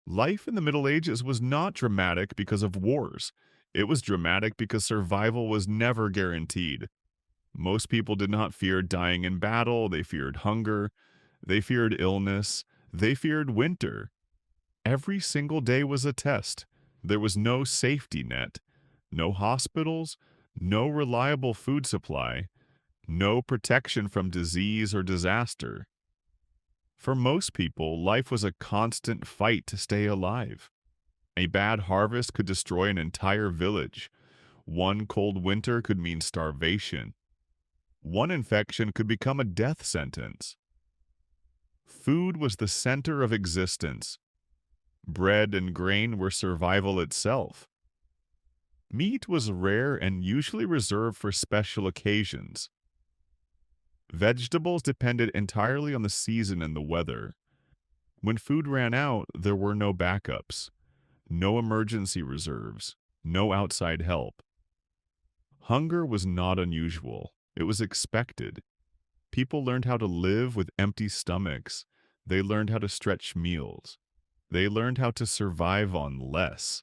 Life in the Middle Ages was not dramatic because of wars. It was dramatic because survival was never guaranteed. Most people did not fear dying in battle, they feared hunger, they feared illness, they feared winter. Every single day was a test. There was no safety net, no hospitals, no reliable food supply, no protection from disease or disaster. For most people, life was a constant fight to stay alive. A bad harvest could destroy an entire village. One cold winter could mean starvation. One infection could become a death sentence. Food was the center of existence. Bread and grain were survival itself. Meat was rare and usually reserved for special occasions. Vegetables depended entirely on the season and the weather. When food ran out, there were no backups, no emergency reserves, no outside help. Hunger was not unusual, it was expected. People learned how to live with empty stomachs. They learned how to stretch meals. They learned how to survive on less.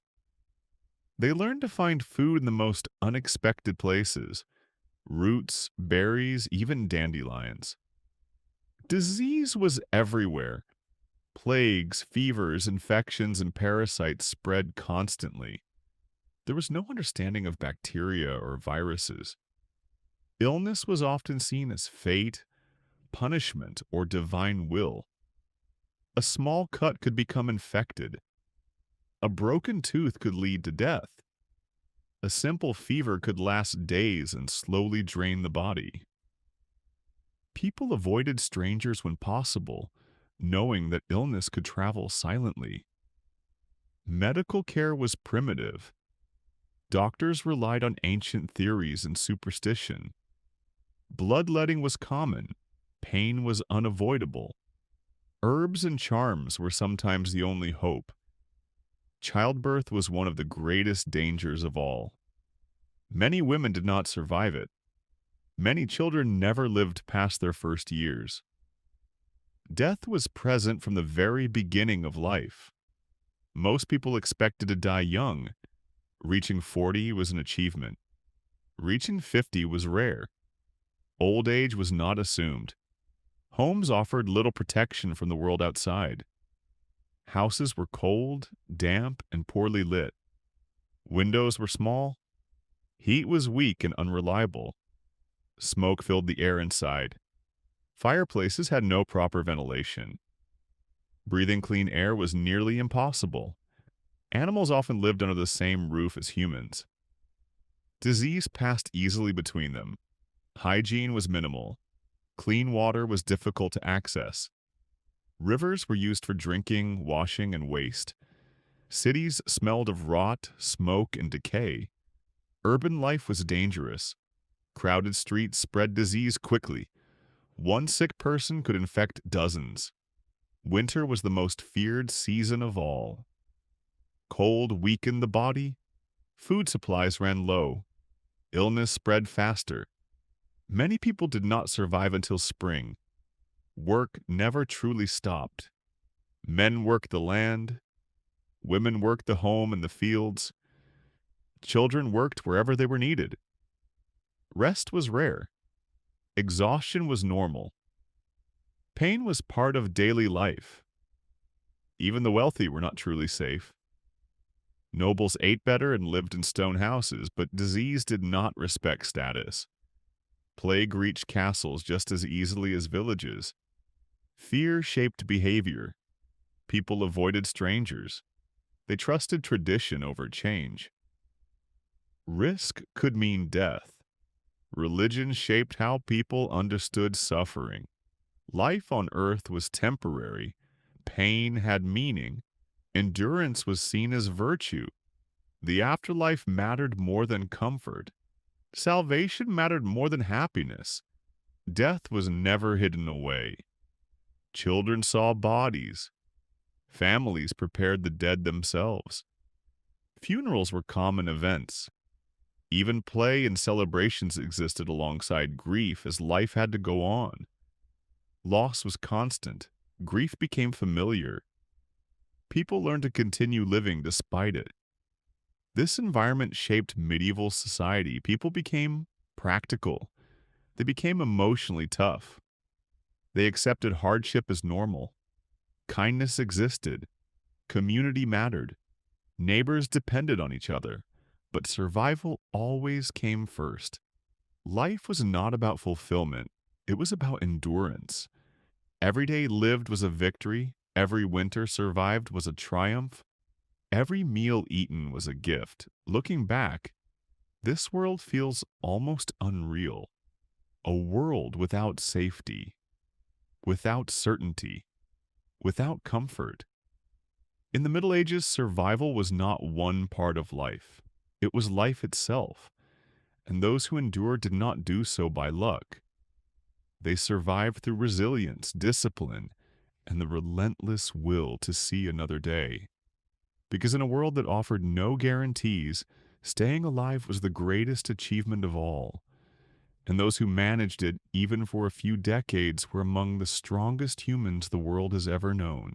They learned to find food in the most unexpected places: roots, berries, even dandelions. Disease was everywhere. Plagues, fevers, infections, and parasites spread constantly. There was no understanding of bacteria or viruses. Illness was often seen as fate, punishment, or divine will. A small cut could become infected. A broken tooth could lead to death. A simple fever could last days and slowly drain the body. People avoided strangers when possible, knowing that illness could travel silently. Medical care was primitive. Doctors relied on ancient theories and superstition. Bloodletting was common. Pain was unavoidable. Herbs and charms were sometimes the only hope. Childbirth was one of the greatest dangers of all. Many women did not survive it. Many children never lived past their first years. Death was present from the very beginning of life. Most people expected to die young. Reaching 40 was an achievement. Reaching 50 was rare. Old age was not assumed. Homes offered little protection from the world outside. Houses were cold, damp, and poorly lit. Windows were small. Heat was weak and unreliable. Smoke filled the air inside. Fireplaces had no proper ventilation. Breathing clean air was nearly impossible. Animals often lived under the same roof as humans. Disease passed easily between them. Hygiene was minimal. Clean water was difficult to access. Rivers were used for drinking, washing, and waste. Cities smelled of rot, smoke, and decay. Urban life was dangerous. Crowded streets spread disease quickly. One sick person could infect dozens. Winter was the most feared season of all. Cold weakened the body. Food supplies ran low. Illness spread faster. Many people did not survive until spring. Work never truly stopped. Men worked the land. Women worked the home and the fields. Children worked wherever they were needed. Rest was rare. Exhaustion was normal. Pain was part of daily life. Even the wealthy were not truly safe. Nobles ate better and lived in stone houses, but disease did not respect status. Plague reached castles just as easily as villages. Fear shaped behavior. People avoided strangers. They trusted tradition over change. Risk could mean death. Religion shaped how people understood suffering. Life on earth was temporary. Pain had meaning. Endurance was seen as virtue. The afterlife mattered more than comfort. Salvation mattered more than happiness. Death was never hidden away. Children saw bodies. Families prepared the dead themselves. Funerals were common events. Even play and celebrations existed alongside grief as life had to go on. Loss was constant. Grief became familiar. people learned to continue living despite it. This environment shaped medieval society. People became practical. They became emotionally tough. They accepted hardship as normal. Kindness existed. Community mattered. Neighbors depended on each other. But survival always came first. Life was not about fulfillment. It was about endurance. Every day lived was a victory. Every winter survived was a triumph. Every meal eaten was a gift. Looking back, this world feels almost unreal. A world without safety, without certainty, without comfort. In the Middle Ages, survival was not one part of life. It was life itself, and those who endured did not do so by luck. They survived through resilience, discipline, and the relentless will to see another day. Because in a world that offered no guarantees, staying alive was the greatest achievement of all. And those who managed it, even for a few decades, were among the strongest humans the world has ever known.